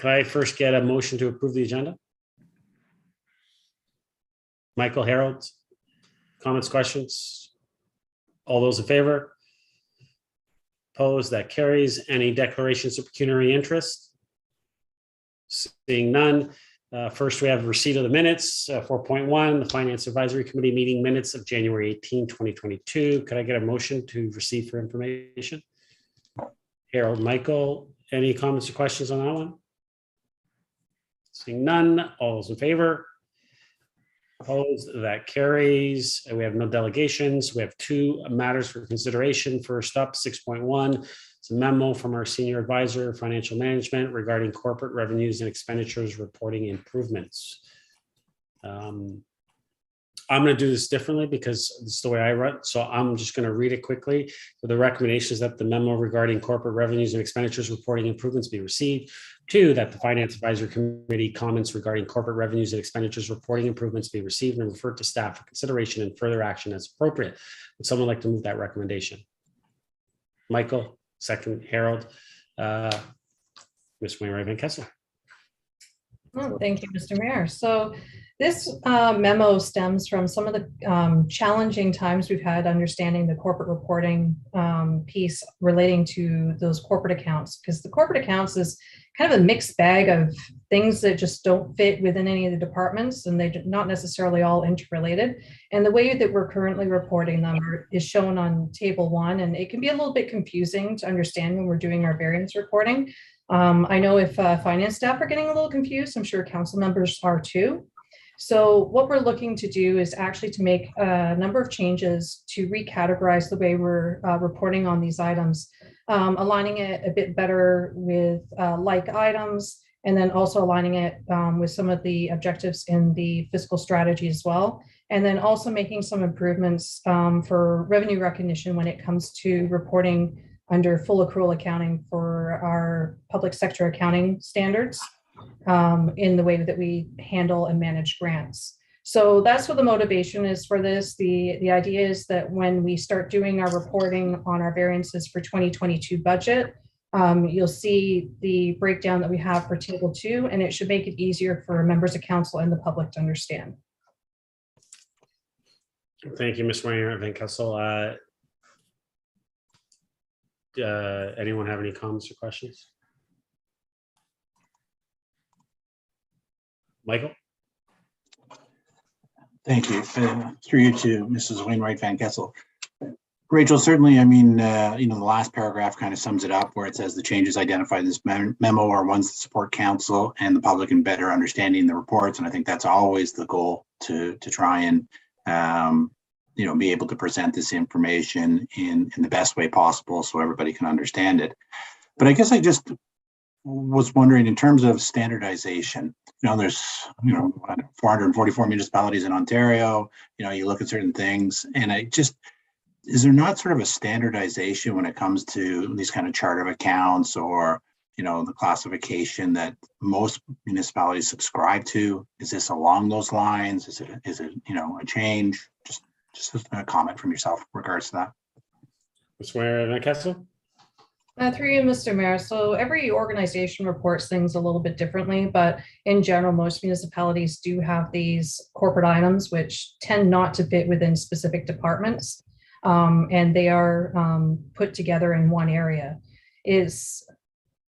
Can I first get a motion to approve the agenda? Michael, Harold, comments, questions? All those in favor? Opposed? That carries. Any declarations of pecuniary interest? Seeing none. First, we have receipt of the minutes. 4.1, the Finance Advisory Committee meeting minutes of January 18, 2022. Could I get a motion to receive for information? Harold, Michael, any comments or questions on that one? Seeing none. All those in favor? Opposed? That carries. We have no delegations. We have two matters for consideration. First up, 6.1. It's a memo from our senior advisor, financial management, regarding corporate revenues and expenditures reporting improvements. I'm going to do this differently because it's the way I write. So I'm just going to read it quickly. So the recommendation is that the memo regarding corporate revenues and expenditures reporting improvements be received. 2, that the Finance Advisory Committee comments regarding corporate revenues and expenditures reporting improvements be received and referred to staff for consideration and further action as appropriate. Would someone like to move that recommendation? Michael, second. Harold. Ms. Wainwright Van Kessel. Oh, thank you, Mr. Mayor. So this memo stems from some of the challenging times we've had understanding the corporate reporting piece relating to those corporate accounts, because the corporate accounts is kind of a mixed bag of things that just don't fit within any of the departments, and they're not necessarily all interrelated. And the way that we're currently reporting them is shown on table 1, and it can be a little bit confusing to understand when we're doing our variance reporting. I know if finance staff are getting a little confused, I'm sure council members are too. So what we're looking to do is actually to make a number of changes to recategorize the way we're reporting on these items, aligning it a bit better with like items, and then also aligning it with some of the objectives in the fiscal strategy as well. And then also making some improvements for revenue recognition when it comes to reporting under full accrual accounting for our public sector accounting standards in the way that we handle and manage grants. So that's what the motivation is for this. The idea is that when we start doing our reporting on our variances for 2022 budget, you'll see the breakdown that we have for table 2, and it should make it easier for members of council and the public to understand. Thank you, Ms. Wainwright Van Kessel. Anyone have any comments or questions? Michael? Thank you. Through you to Mrs. Wainwright Van Kessel. Rachel, certainly, I mean, the last paragraph kind of sums it up where it says the changes identified in this memo are ones that support council and the public in better understanding the reports. And I think that's always the goal, to try and be able to present this information in the best way possible so everybody can understand it. But I guess I just was wondering, in terms of standardization, there's 444 municipalities in Ontario. You look at certain things, and is there not sort of a standardization when it comes to these kind of chart of accounts or the classification that most municipalities subscribe to? Is this along those lines? Is it a change? Just a comment from yourself in regards to that. Ms. Wainwright Van Kessel? Through you, Mr. Mayor. So every organization reports things a little bit differently, but in general, most municipalities do have these corporate items which tend not to fit within specific departments, and they are put together in one area.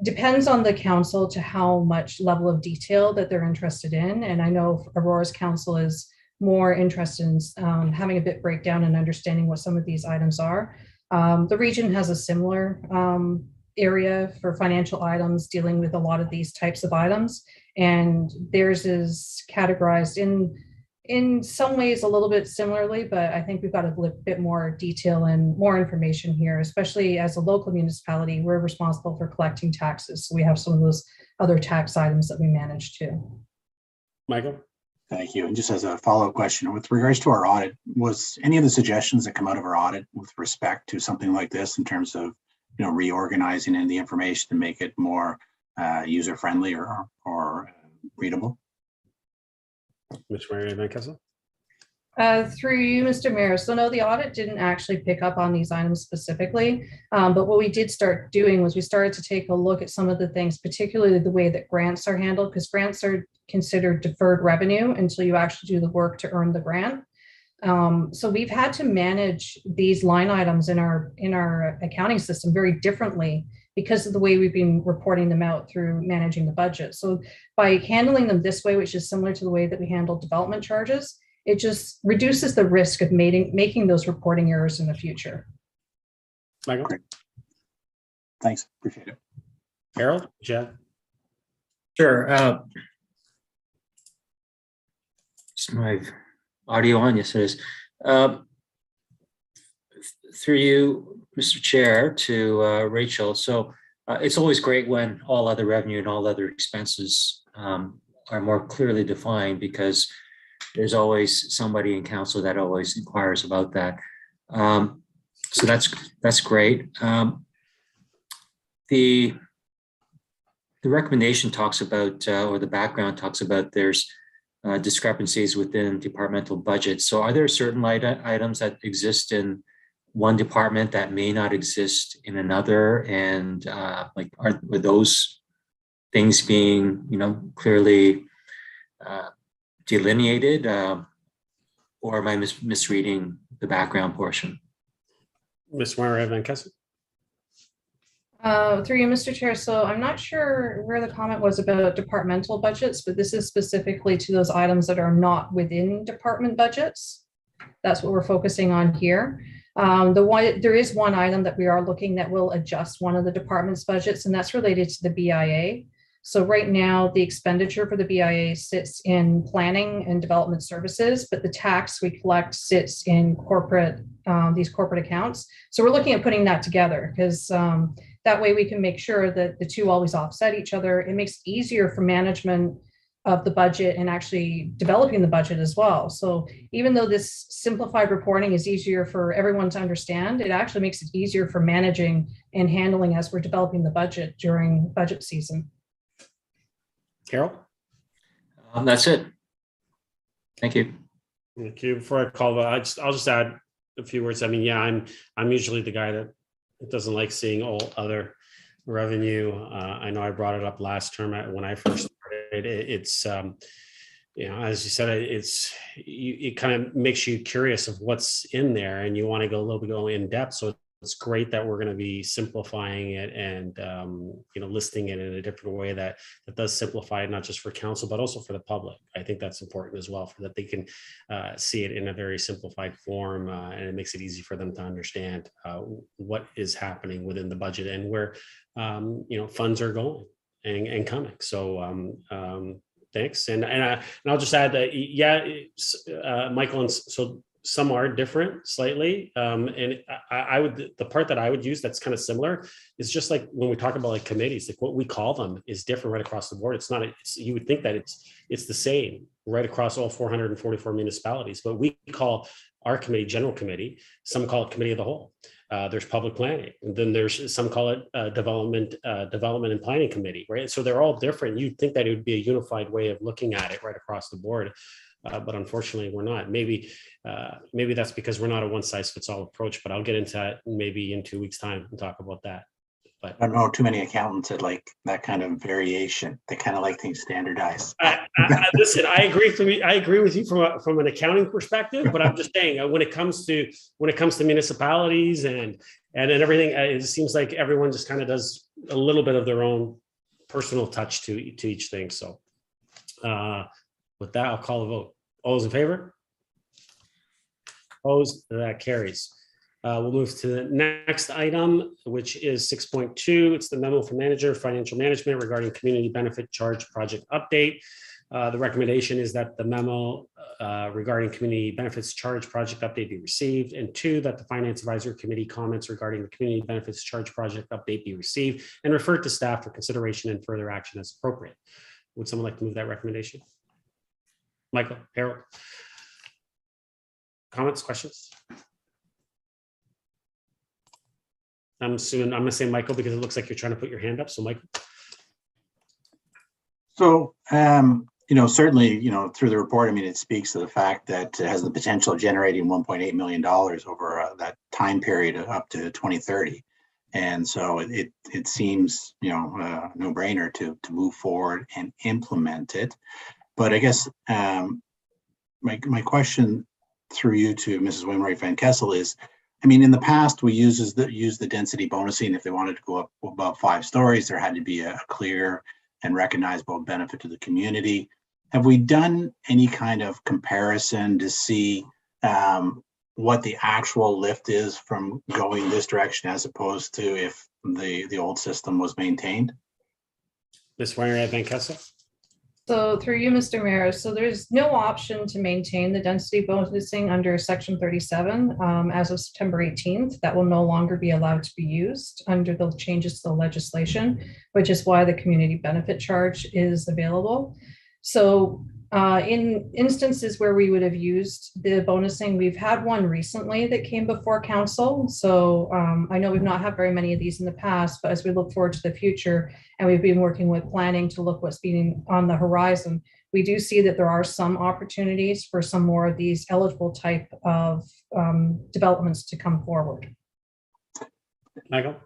Depends on the council to how much level of detail that they're interested in, and I know Aurora's council is more interested in having a bit breakdown and understanding what some of these items are. The region has a similar area for financial items dealing with a lot of these types of items, and theirs is categorized in some ways a little bit similarly, but I think we've got a bit more detail and more information here, especially as a local municipality. We're responsible for collecting taxes, so we have some of those other tax items that we manage too. Michael? Thank you. And just as a follow-up question, with regards to our audit, was any of the suggestions that come out of our audit with respect to something like this in terms of reorganizing the information to make it more user-friendly or readable? Ms. Wainwright Van Kessel? Through you, Mr. Mayor. So no, the audit didn't actually pick up on these items specifically. But what we did start doing was we started to take a look at some of the things, particularly the way that grants are handled, because grants are considered deferred revenue until you actually do the work to earn the grant. So we've had to manage these line items in our accounting system very differently because of the way we've been reporting them out through managing the budget. So by handling them this way, which is similar to the way that we handle development charges, it just reduces the risk of making those reporting errors in the future. Michael? Great. Thanks, appreciate it. Harold? Jeff? Sure. Is my audio on? Yes, it is. Through you, Mr. Chair, to Rachel. So it's always great when all other revenue and all other expenses are more clearly defined, because there's always somebody in council that always inquires about that. So that's great. The recommendation talks about, or the background talks about, there's discrepancies within departmental budgets. So are there certain items that exist in one department that may not exist in another? And like, are those things being, clearly delineated, or am I misreading the background portion? Ms. Moira Van Kessel? Through you, Mr. Chair. So I'm not sure where the comment was about departmental budgets, but this is specifically to those items that are not within department budgets. That's what we're focusing on here. There is one item that we are looking that will adjust one of the department's budgets, and that's related to the BIA. So right now, the expenditure for the BIA sits in planning and development services, but the tax we collect sits in these corporate accounts. So we're looking at putting that together, because that way we can make sure that the two always offset each other. It makes it easier for management of the budget and actually developing the budget as well. So even though this simplified reporting is easier for everyone to understand, it actually makes it easier for managing and handling as we're developing the budget during budget season. Harold? That's it. Thank you. Thank you. Before I call, I'll just add a few words. I mean, yeah, I'm usually the guy that doesn't like seeing all other revenue. I know I brought it up last term when I first started. It's as you said, it kind of makes you curious of what's in there, and you want to go in depth. So it's great that we're going to be simplifying it and listing it in a different way that does simplify it, not just for council but also for the public. I think that's important as well, for that they can see it in a very simplified form, and it makes it easy for them to understand what is happening within the budget and where funds are going and coming. So thanks, and I'll just add that Michael, and so some are different slightly. And I would, the part that I would use that's kind of similar is just like when we talk about like committees, like what we call them is different right across the board. It's not, you would think that it's the same right across all 444 municipalities, but we call our committee general committee, some call it committee of the whole. There's public planning, and then there's some call it development and planning committee, right? So they're all different. You'd think that it would be a unified way of looking at it right across the board. But unfortunately, we're not. Maybe that's because we're not a one-size-fits-all approach. But I'll get into that maybe in 2 weeks' time and talk about that. But I don't know too many accountants that like that kind of variation. They kind of like things standardized. Listen, I agree with you from an accounting perspective. But I'm just saying, when it comes to municipalities and everything, it seems like everyone just kind of does a little bit of their own personal touch to each thing. So. With that, I'll call a vote. All those in favor? Opposed? That carries. We'll move to the next item, which is 6.2. It's the memo from manager financial management regarding community benefit charge project update. The recommendation is that the memo regarding community benefits charge project update be received, and 2, that the finance advisory committee comments regarding the community benefits charge project update be received and referred to staff for consideration and further action as appropriate. Would someone like to move that recommendation? Michael, Harold, comments, questions? I'm going to say Michael because it looks like you're trying to put your hand up. So Michael. So, certainly, through the report, I mean, it speaks to the fact that it has the potential of generating $1.8 million over that time period up to 2030. And so it seems, a no-brainer to move forward and implement it. But I guess my question through you to Mrs. Wainwright Van Kessel is, I mean, in the past, we used the density bonusing. If they wanted to go up above 5 stories, there had to be a clear and recognizable benefit to the community. Have we done any kind of comparison to see what the actual lift is from going this direction as opposed to if the old system was maintained? Ms. Wainwright Van Kessel? So through you, Mr. Mayor, so there's no option to maintain the density bonusing under section 37 as of September 18th. That will no longer be allowed to be used under the changes to the legislation, which is why the community benefit charge is available. So in instances where we would have used the bonusing, we've had one recently that came before council. So I know we've not had very many of these in the past, but as we look forward to the future, and we've been working with planning to look what's being on the horizon, we do see that there are some opportunities for some more of these eligible type of developments to come forward. Michael?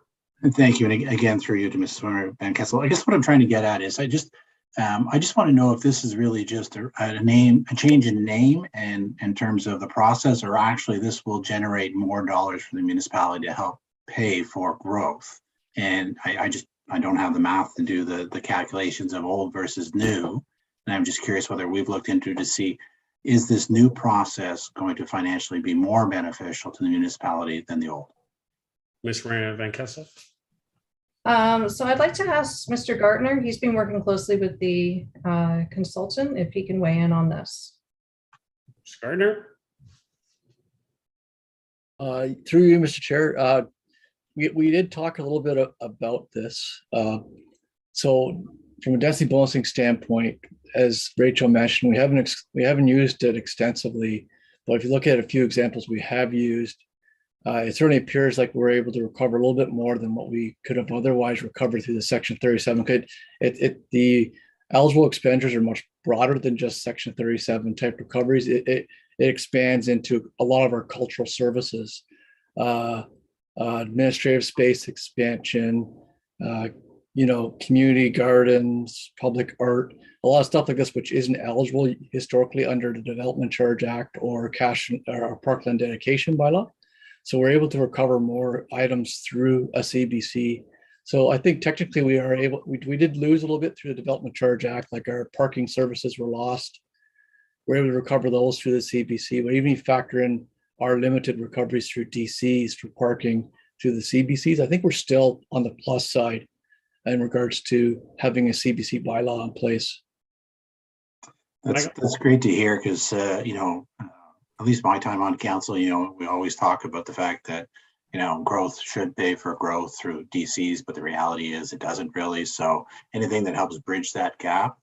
And thank you. And again, through you to Mrs. Van Kessel, I guess what I'm trying to get at is I just want to know if this is really just a change in name and in terms of the process, or actually this will generate more dollars for the municipality to help pay for growth. And I don't have the math to do the calculations of old versus new. And I'm just curious whether we've looked into to see, is this new process going to financially be more beneficial to the municipality than the old? Ms. Marina Van Kessel? So I'd like to ask Mr. Gartner, he's been working closely with the consultant, if he can weigh in on this. Mr. Gardner? Through you, Mr. Chair, we did talk a little bit about this. So from a density bonusing standpoint, as Rachel mentioned, we haven't used it extensively, but if you look at a few examples we have used, it certainly appears like we're able to recover a little bit more than what we could have otherwise recovered through the Section 37. The eligible expenditures are much broader than just Section 37 type recoveries. It expands into a lot of our cultural services, administrative space expansion, community gardens, public art, a lot of stuff like this, which isn't eligible historically under the Development Charge Act or Parkland Dedication Bylaw. So we're able to recover more items through a CBC. So I think technically we did lose a little bit through the Development Charge Act, like our parking services were lost. We're able to recover those through the CBC, but even if you factor in our limited recoveries through DCs for parking through the CBCs, I think we're still on the plus side in regards to having a CBC bylaw in place. That's great to hear because, at least my time on council, we always talk about the fact that, growth should pay for growth through DCs, but the reality is it doesn't really. So anything that helps bridge that gap,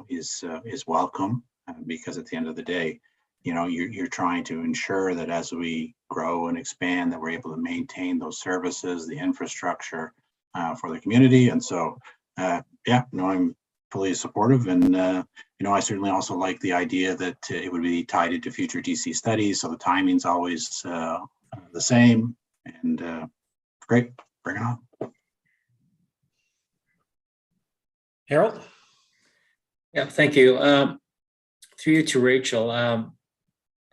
is welcome because at the end of the day, you're trying to ensure that as we grow and expand, that we're able to maintain those services, the infrastructure for the community. And so, I'm fully supportive. And, I certainly also like the idea that it would be tied into future DC studies. So the timing's always the same. And great, bring it on. Harold? Yeah, thank you. Through you to Rachel, how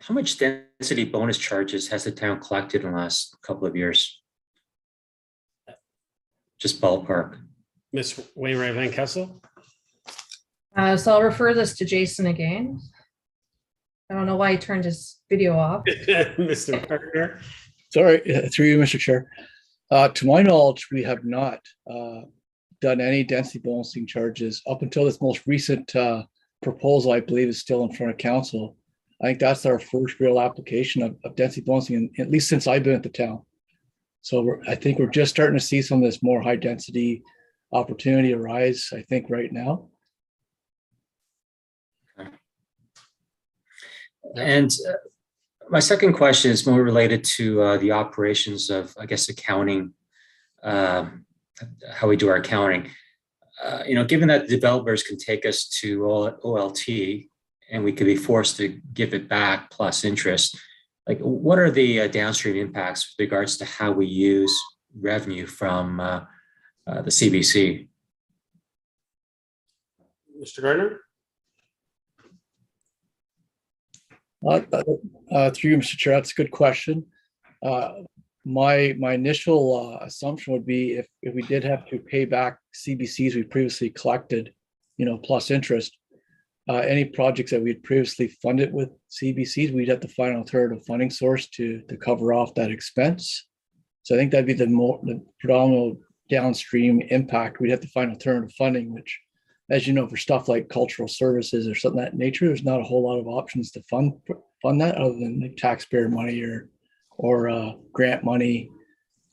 much density bonus charges has the town collected in the last couple of years? Just ballpark. Ms. Wainwright Van Kessel? So I'll refer this to Jason again. I don't know why he turned his video off. Mr. Gardner? Sorry, through you, Mr. Chair. To my knowledge, we have not done any density bonusing charges up until this most recent proposal, I believe, is still in front of council. I think that's our first real application of density bonusing, at least since I've been at the town. So I think we're just starting to see some of this more high density opportunity arise, I think, right now. And my second question is more related to the operations of, I guess, accounting, how we do our accounting. given that developers can take us to OLT and we could be forced to give it back plus interest, like what are the downstream impacts with regards to how we use revenue from the CBC? Mr. Gardner? Through you, Mr. Chair, that's a good question. My initial assumption would be if we did have to pay back CBCs we previously collected, plus interest, any projects that we had previously funded with CBCs, we'd have to find an alternative funding source to cover off that expense. So I think that'd be the predominant downstream impact. We'd have to find alternative funding, which, as you know, for stuff like cultural services or something of that nature, there's not a whole lot of options to fund that other than like taxpayer money or grant money.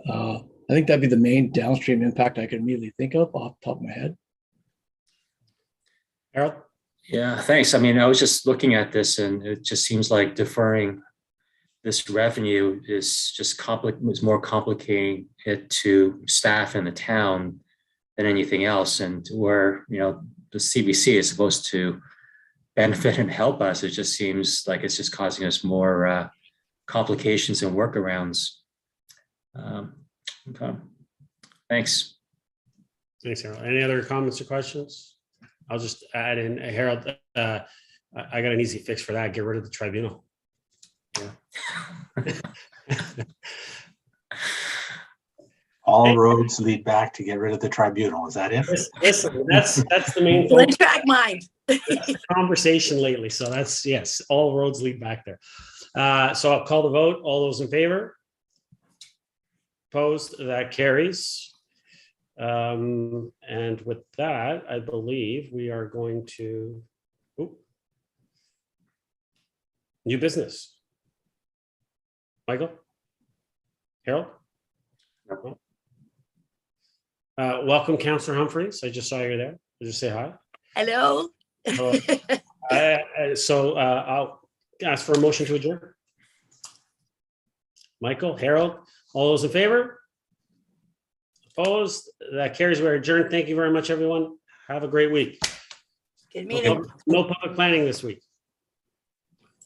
I think that'd be the main downstream impact I could immediately think of off the top of my head. Harold? Yeah, thanks. I mean, I was just looking at this and it just seems like deferring this revenue is more complicating it to staff in the town than anything else. And where, the CBC is supposed to benefit and help us, it just seems like it's just causing us more complications and workarounds. Okay. Thanks. Thanks, Harold. Any other comments or questions? I'll just add in, Harold, I got an easy fix for that. Get rid of the tribunal. Yeah. All roads lead back to get rid of the tribunal. Is that it? Listen, that's the main One track mind. conversation lately. So that's, yes, all roads lead back there. So I'll call the vote. All those in favor? Opposed? That carries. And with that, I believe we are going to new business. Michael? Harold? No. Welcome, Councillor Humphreys. I just saw you there. Just say hi. Hello. Hello. So I'll ask for a motion to adjourn. Michael, Harold, all those in favor? Opposed? That carries. We're adjourned. Thank you very much, everyone. Have a great week. Good meeting. No public planning this week.